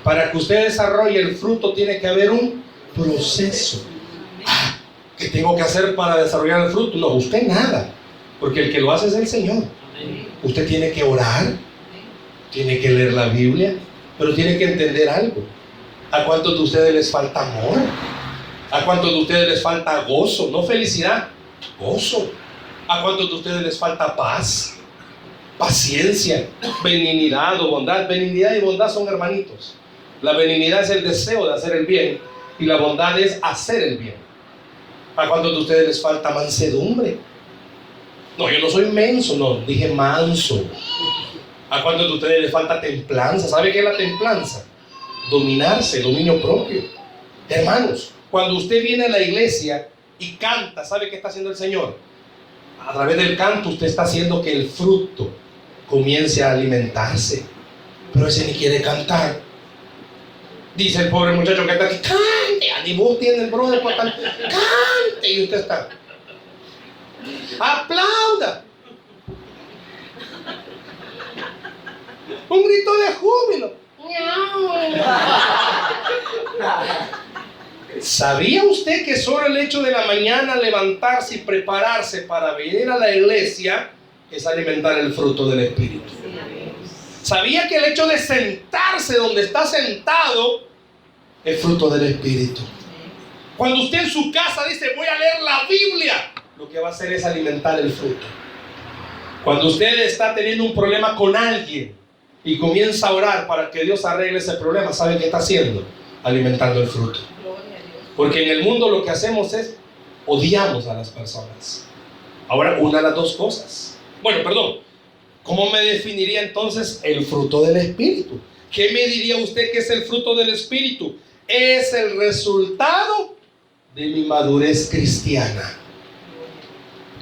Para que usted desarrolle el fruto tiene que haber un proceso. ¿Qué tengo que hacer para desarrollar el fruto? No, usted nada. Porque el que lo hace es el Señor. Usted tiene que orar, tiene que leer la Biblia, pero tiene que entender algo. ¿A cuántos de ustedes les falta amor? ¿A cuántos de ustedes les falta gozo? No felicidad, gozo. ¿A cuántos de ustedes les falta paz? Paciencia, benignidad o bondad. Benignidad y bondad son hermanitos. La benignidad es el deseo de hacer el bien y la bondad es hacer el bien. ¿A cuántos de ustedes les falta mansedumbre? No, yo no soy menso, no, dije manso. ¿A cuántos de ustedes les falta templanza? ¿Sabe qué es la templanza? Dominarse, dominio propio. Hermanos, cuando usted viene a la iglesia y canta, ¿sabe qué está haciendo el Señor? A través del canto usted está haciendo que el fruto comience a alimentarse. Pero ese ni quiere cantar. Dice el pobre muchacho que está aquí, cante, ni vos tiene el brother para cantar, cante, y usted está, aplauda, un grito de júbilo. ¿Sabía usted que solo el hecho de la mañana levantarse y prepararse para venir a la iglesia es alimentar el fruto del Espíritu? ¿Sabía que el hecho de sentarse donde está sentado es fruto del Espíritu? Cuando usted en su casa dice voy a leer la Biblia, lo que va a hacer es alimentar el fruto. Cuando usted está teniendo un problema con alguien y comienza a orar para que Dios arregle ese problema, ¿sabe qué está haciendo? Alimentando el fruto. Porque en el mundo lo que hacemos es odiamos a las personas. Ahora, una de las dos cosas. Bueno, perdón. ¿Cómo me definiría entonces el fruto del Espíritu? ¿Qué me diría usted que es el fruto del Espíritu? Es el resultado de mi madurez cristiana.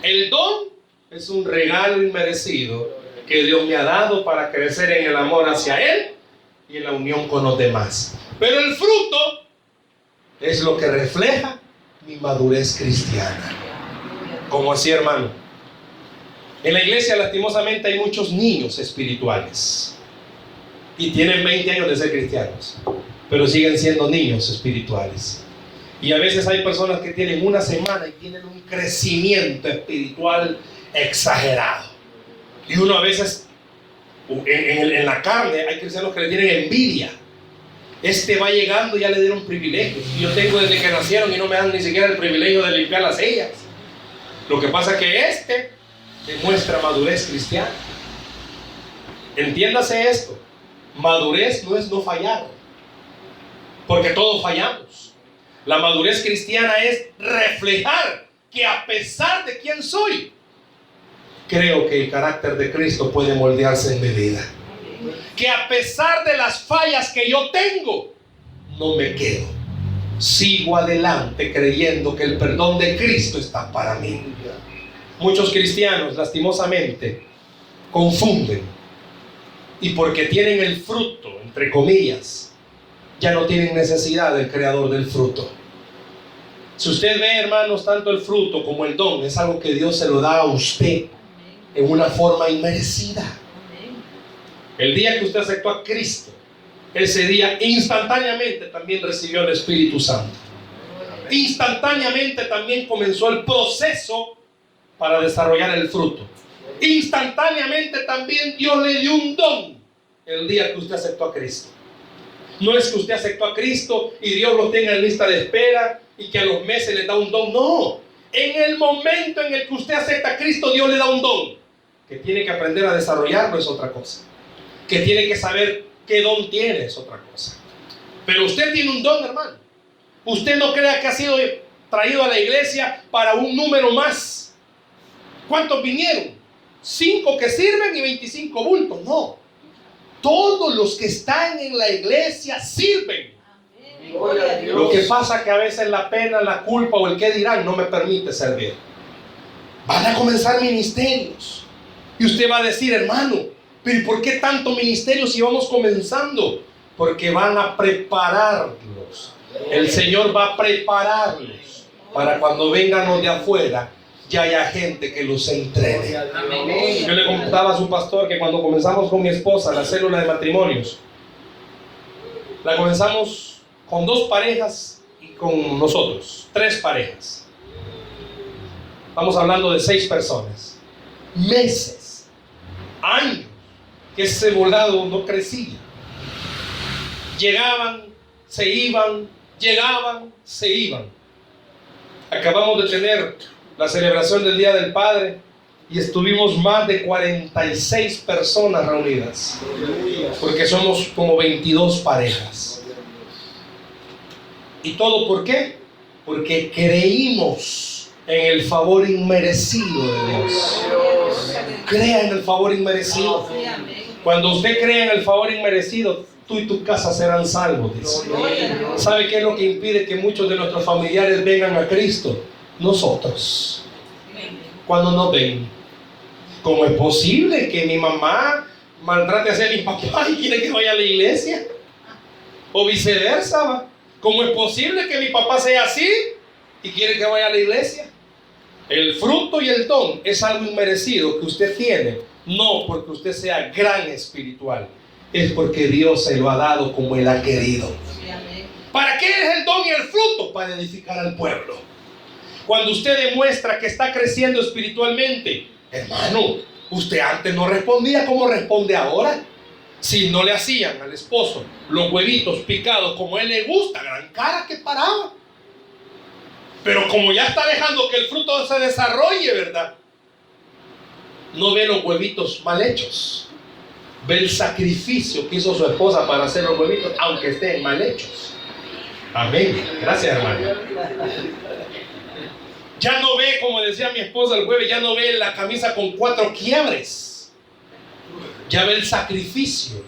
El don es un regalo inmerecido que Dios me ha dado para crecer en el amor hacia Él y en la unión con los demás. Pero el fruto es lo que refleja mi madurez cristiana. ¿Cómo así, hermano? En la iglesia lastimosamente hay muchos niños espirituales y tienen 20 años de ser cristianos, pero siguen siendo niños espirituales. Y a veces hay personas que tienen una semana y tienen un crecimiento espiritual exagerado. Y uno a veces, en la carne, hay cristianos que le tienen envidia. Este va llegando y ya le dieron privilegios. Y yo tengo desde que nacieron y no me dan ni siquiera el privilegio de limpiar las sillas. Lo que pasa es que este demuestra madurez cristiana. Entiéndase esto. Madurez no es no fallar, porque todos fallamos. La madurez cristiana es reflejar que a pesar de quién soy, creo que el carácter de Cristo puede moldearse en mi vida. Que a pesar de las fallas que yo tengo, no me quedo. Sigo adelante creyendo que el perdón de Cristo está para mí. Muchos cristianos, lastimosamente, confunden. Y porque tienen el fruto, entre comillas, ya no tienen necesidad del creador del fruto. Si usted ve, hermanos, tanto el fruto como el don, es algo que Dios se lo da a usted en una forma inmerecida. El día que usted aceptó a Cristo, ese día instantáneamente también recibió el Espíritu Santo. Instantáneamente también comenzó el proceso para desarrollar el fruto. Instantáneamente también Dios le dio un don el día que usted aceptó a Cristo. No es que usted aceptó a Cristo y Dios lo tenga en lista de espera y que a los meses le da un don. No, en el momento en el que usted acepta a Cristo, Dios le da un don. Que tiene que aprender a desarrollarlo es otra cosa. Que tiene que saber qué don tiene es otra cosa. Pero usted tiene un don, hermano. Usted no crea que ha sido traído a la iglesia para un número más. ¿Cuántos vinieron? 5 que sirven y 25 bultos. No. Todos los que están en la iglesia sirven. Lo que pasa es que a veces la pena, la culpa o el qué dirán no me permite servir. Van a comenzar ministerios. Y usted va a decir, hermano, pero ¿y por qué tanto ministerio si vamos comenzando? Porque van a prepararlos. El Señor va a prepararlos para cuando vengan los de afuera ya haya gente que los entrene. Yo le contaba a su pastor que cuando comenzamos con mi esposa la célula de matrimonios, la comenzamos con 2 parejas y con nosotros 3 parejas. Estamos hablando de 6 personas. Meses, años, que ese volado no crecía. Llegaban, se iban, llegaban, se iban. Acabamos de tener la celebración del Día del Padre y estuvimos más de 46 personas reunidas, porque somos como 22 parejas. ¿Y todo por qué? Porque creímos en el favor inmerecido de Dios. Crea en el favor inmerecido. Cuando usted cree en el favor inmerecido, tú y tu casa serán salvos, dice. ¿Sabe qué es lo que impide que muchos de nuestros familiares vengan a Cristo? Nosotros. Cuando nos ven, ¿cómo es posible que mi mamá maltrate a mi papá y quiere que vaya a la iglesia? O viceversa, ¿va? ¿Cómo es posible que mi papá sea así y quiere que vaya a la iglesia? El fruto y el don es algo inmerecido que usted tiene, no porque usted sea gran espiritual, es porque Dios se lo ha dado como Él ha querido. ¿Para qué es el don y el fruto? Para edificar al pueblo. Cuando usted demuestra que está creciendo espiritualmente, hermano, usted antes no respondía como responde ahora. Si no le hacían al esposo los huevitos picados como a él le gusta, gran cara que paraba. Pero como ya está dejando que el fruto se desarrolle, ¿verdad? No ve los huevitos mal hechos. Ve el sacrificio que hizo su esposa para hacer los huevitos, aunque estén mal hechos. Amén. Gracias, hermano. Ya no ve, como decía mi esposa el jueves, ya no ve la camisa con 4 quiebres. Ya ve el sacrificio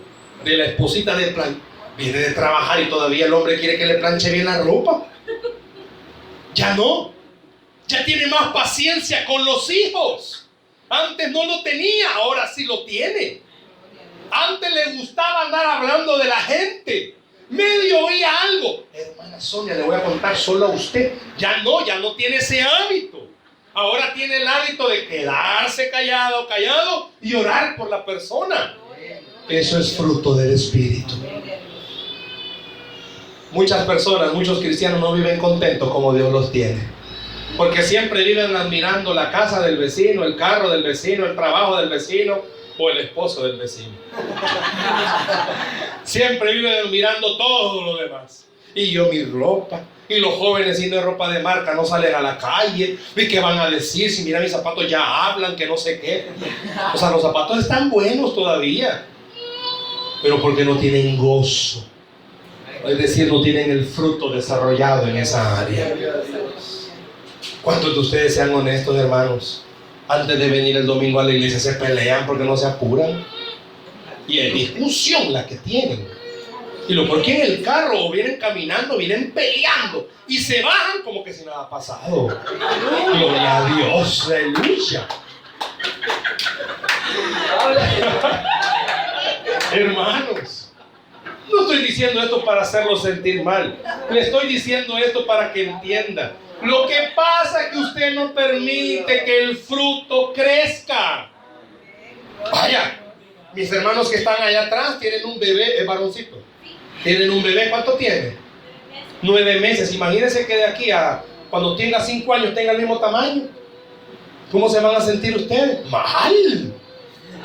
de la esposita de plan. Viene de trabajar y todavía el hombre quiere que le planche bien la ropa. Ya no. Ya tiene más paciencia con los hijos. Antes no lo tenía, ahora sí lo tiene. Antes le gustaba andar hablando de la gente. Medio oía algo. Hermana Sonia, le voy a contar solo a usted. Ya no tiene ese hábito. Ahora tiene el hábito de quedarse callado y orar por la persona. Eso es fruto del Espíritu. Muchas personas, muchos cristianos no viven contentos como Dios los tiene. Porque siempre viven admirando la casa del vecino, el carro del vecino, el trabajo del vecino o el esposo del vecino. Siempre viven admirando todo lo demás. Y yo mi ropa. Y los jóvenes sin ropa de marca no salen a la calle. ¿Y qué van a decir? Si mira mis zapatos ya hablan, que no sé qué. O sea, los zapatos están buenos todavía. Pero porque no tienen gozo. Es decir, no tienen el fruto desarrollado en esa área. ¿Cuántos de ustedes, sean honestos, hermanos, Antes de venir el domingo a la iglesia se pelean porque no se apuran. Y es discusión la que tienen. Y lo porque en el carro o vienen caminando, vienen peleando y se bajan como que si nada ha pasado. Gloria a Dios, aleluya. Hermanos, no estoy diciendo esto para hacerlo sentir mal. Le estoy diciendo esto para que entienda. Lo que pasa es que usted no permite que el fruto crezca. Vaya, mis hermanos que están allá atrás tienen un bebé, es varoncito. Tienen un bebé, ¿cuánto tiene? 9 meses. Imagínense que de aquí a cuando tenga 5 años tenga el mismo tamaño. ¿Cómo se van a sentir ustedes? Mal.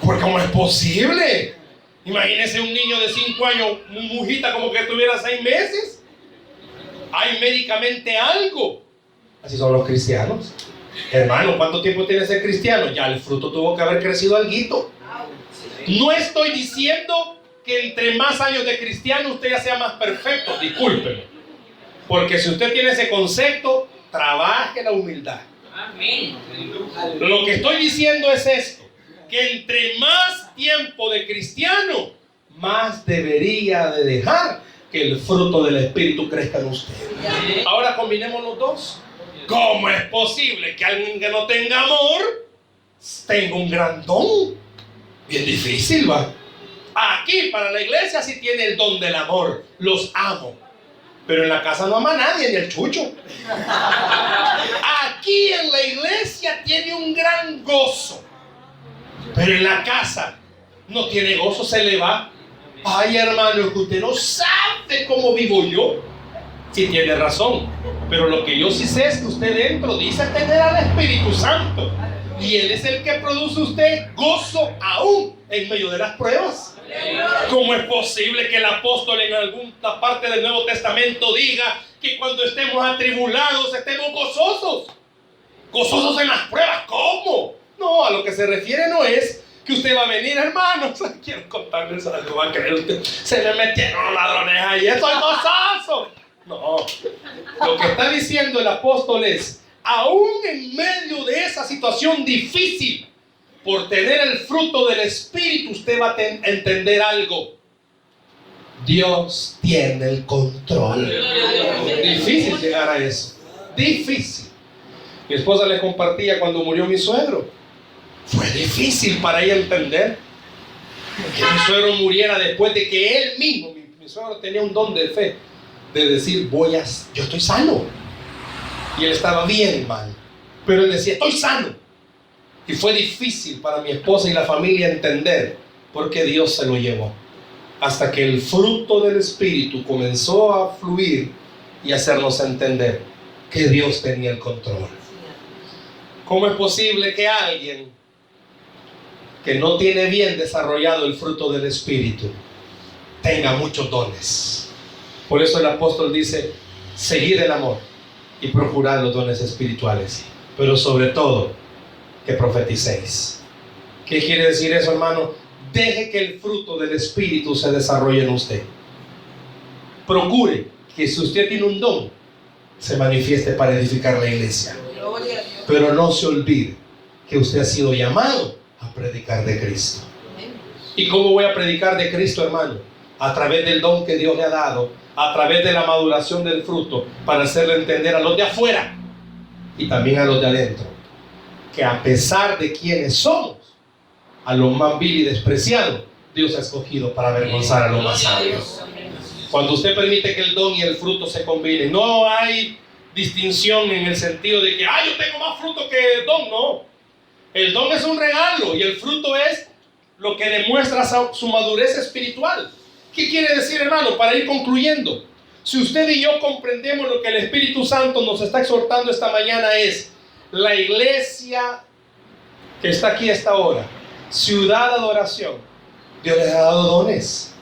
Porque ¿cómo es posible? Imagínense un niño de 5 años, mujita como que tuviera 6 meses. Hay médicamente algo. Así son los cristianos. Hermano, ¿cuánto tiempo tiene ser cristiano? Ya el fruto tuvo que haber crecido alguito. No estoy diciendo que entre más años de cristiano usted ya sea más perfecto, discúlpeme. Porque si usted tiene ese concepto, trabaje la humildad. Amén. Lo que estoy diciendo es esto, que entre más tiempo de cristiano, más debería de dejar que el fruto del Espíritu crezca en usted. Ahora combinemos los dos. ¿Cómo es posible que alguien que no tenga amor tenga un gran don? Bien difícil, ¿va? Aquí para la iglesia sí tiene el don del amor. Los amo. Pero en la casa no ama a nadie, ni el chucho. Aquí en la iglesia tiene un gran gozo. Pero en la casa no tiene gozo, se le va. Ay, hermano, es que usted no sabe cómo vivo yo. Sí tiene razón. Pero lo que yo sí sé es que usted dentro dice tener al Espíritu Santo. Y Él es el que produce usted gozo aún en medio de las pruebas. ¿Cómo es posible que el apóstol en alguna parte del Nuevo Testamento diga que cuando estemos atribulados estemos gozosos? Gozosos en las pruebas, ¿cómo? No, a lo que se refiere no es que usted va a venir, hermanos. Quiero contarles algo, va a creer usted. Se me metieron los ladrones ahí, estoy gozoso. No, lo que está diciendo el apóstol es, aún en medio de esa situación difícil, por tener el fruto del Espíritu, usted va a entender algo. Dios tiene el control. Difícil llegar a eso. Difícil. Mi esposa les compartía cuando murió mi suegro. Fue difícil para ella entender que mi suegro muriera después de que él mismo, mi suegro tenía un don de fe, de decir, yo estoy sano. Y él estaba bien mal. Pero él decía, estoy sano. Y fue difícil para mi esposa y la familia entender por qué Dios se lo llevó. Hasta que el fruto del Espíritu comenzó a fluir y hacernos entender que Dios tenía el control. ¿Cómo es posible que alguien que no tiene bien desarrollado el fruto del Espíritu tenga muchos dones? Por eso el apóstol dice, seguid el amor y procurad los dones espirituales, pero sobre todo que profeticéis. ¿Qué quiere decir eso, hermano? Deje que el fruto del Espíritu se desarrolle en usted. Procure que si usted tiene un don, se manifieste para edificar la iglesia. Pero no se olvide que usted ha sido llamado a predicar de Cristo. ¿Y cómo voy a predicar de Cristo, hermano? A través del don que Dios le ha dado, a través de la maduración del fruto, para hacerle entender a los de afuera y también a los de adentro, que a pesar de quienes somos, a los más vil y despreciados, Dios ha escogido para avergonzar a los más sabios. Cuando usted permite que el don y el fruto se combinen, no hay distinción en el sentido de que yo tengo más fruto que el don. No, el don es un regalo y el fruto es lo que demuestra su madurez espiritual. ¿Qué quiere decir, hermano? Para ir concluyendo, si usted y yo comprendemos lo que el Espíritu Santo nos está exhortando esta mañana, es la iglesia que está aquí a esta hora, ciudad de adoración. Dios les ha dado dones.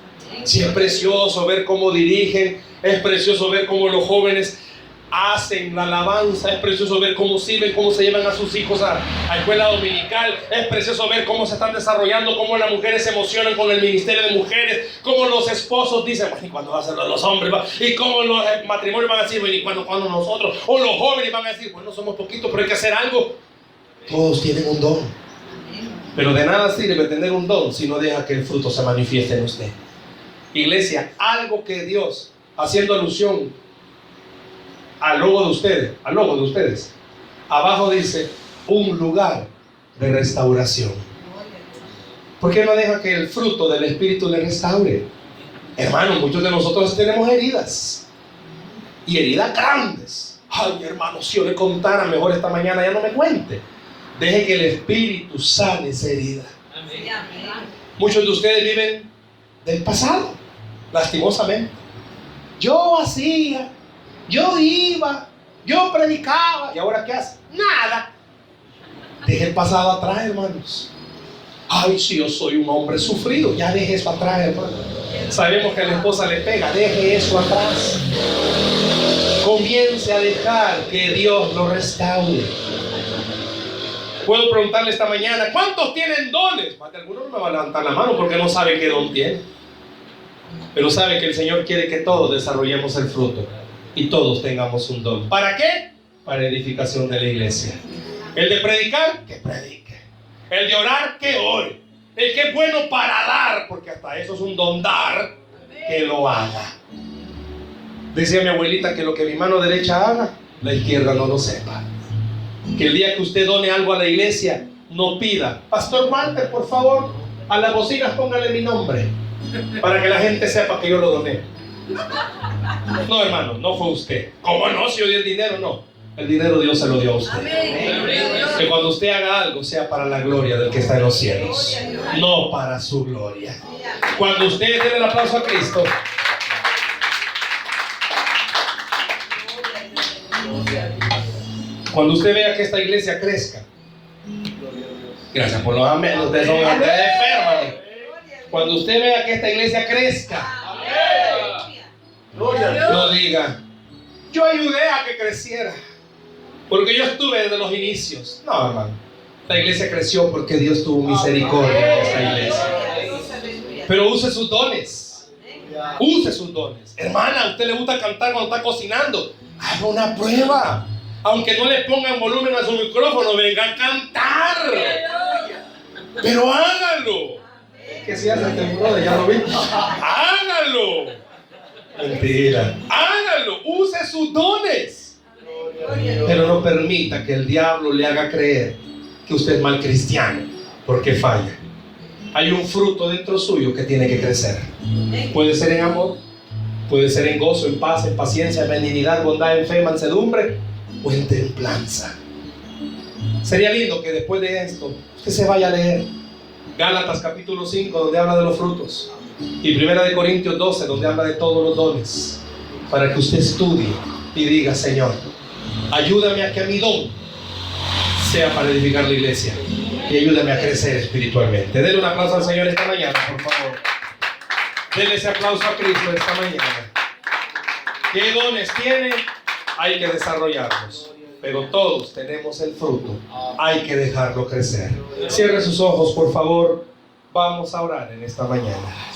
Sí, es precioso ver cómo dirigen, es precioso ver cómo los jóvenes hacen la alabanza, es precioso ver cómo sirven, cómo se llevan a sus hijos a escuela dominical, es precioso ver cómo se están desarrollando, cómo las mujeres se emocionan con el ministerio de mujeres, cómo los esposos dicen, bueno, ¿y cuándo va a ser los hombres? Y cómo los matrimonios van a decir, bueno, ¿y cuándo nosotros? O los jóvenes van a decir, bueno, somos poquitos, pero hay que hacer algo. Todos tienen un don. Pero de nada sirve tener un don si no deja que el fruto se manifieste en usted. Iglesia, algo que Dios, haciendo alusión al logo de ustedes, abajo dice un lugar de restauración. ¿Por qué no deja que el fruto del Espíritu le restaure? Hermano, muchos de nosotros tenemos heridas, y heridas grandes. Ay, hermano, si yo le contara, mejor esta mañana ya no me cuente. Deje que el Espíritu sane esa herida. Muchos de ustedes viven del pasado, lastimosamente. Yo hacía, yo iba, yo predicaba, ¿y ahora qué hace? Nada. Deje el pasado atrás, hermanos. Ay, si yo soy un hombre sufrido, ya deje eso atrás, hermano. Sabemos que a la esposa le pega, deje eso atrás. Comience a dejar que Dios lo restaure. Puedo preguntarle esta mañana, ¿cuántos tienen dones? Más de algunos no me van a levantar la mano porque no sabe qué don tiene. Pero sabe que el Señor quiere que todos desarrollemos el fruto y todos tengamos un don. ¿Para qué? Para edificación de la iglesia. El de predicar, que predique. El de orar, que ore. El que es bueno para dar, porque hasta eso es un don, dar, que lo haga. Decía mi abuelita que lo que mi mano derecha haga, la izquierda no lo sepa. Que el día que usted done algo a la iglesia, no pida, Pastor Walter, por favor, a las bocinas póngale mi nombre, para que la gente sepa que yo lo doné. No, hermano, no fue usted. ¿Cómo no? Si yo di el dinero, no. El dinero Dios se lo dio a usted. Que cuando usted haga algo sea para la gloria del que está en los cielos, no para su gloria. Cuando usted le dé el aplauso a Cristo, cuando usted vea que esta iglesia crezca, gracias por los amén, ustedes son gente enferma. Cuando usted vea que esta iglesia crezca, no diga, yo ayudé a que creciera, porque yo estuve desde los inicios. No, hermano, la iglesia creció porque Dios tuvo misericordia en esta iglesia. Pero use sus dones. Use sus dones. Hermana, ¿a usted le gusta cantar cuando está cocinando? Haga una prueba. Aunque no le pongan volumen a su micrófono, venga a cantar. Pero hágalo. Que si hace el brother, ya lo vi. Hágalo. Mentira. Hágalo. Use sus dones. Pero no permita que el diablo le haga creer que usted es mal cristiano porque falla. Hay un fruto dentro suyo que tiene que crecer. Puede ser en amor, puede ser en gozo, en paz, en paciencia, en benignidad, bondad, en fe, mansedumbre o en templanza. Sería lindo que después de esto usted se vaya a leer Gálatas capítulo 5, donde habla de los frutos, y 1 Corintios 12, donde habla de todos los dones, para que usted estudie y diga, Señor, ayúdame a que mi don sea para edificar la iglesia y ayúdame a crecer espiritualmente. Denle un aplauso al Señor esta mañana, por favor. Denle ese aplauso a Cristo esta mañana. ¿Qué dones tiene? Hay que desarrollarlos, pero todos tenemos el fruto. Hay que dejarlo crecer. Cierre sus ojos, por favor. Vamos a orar en esta mañana.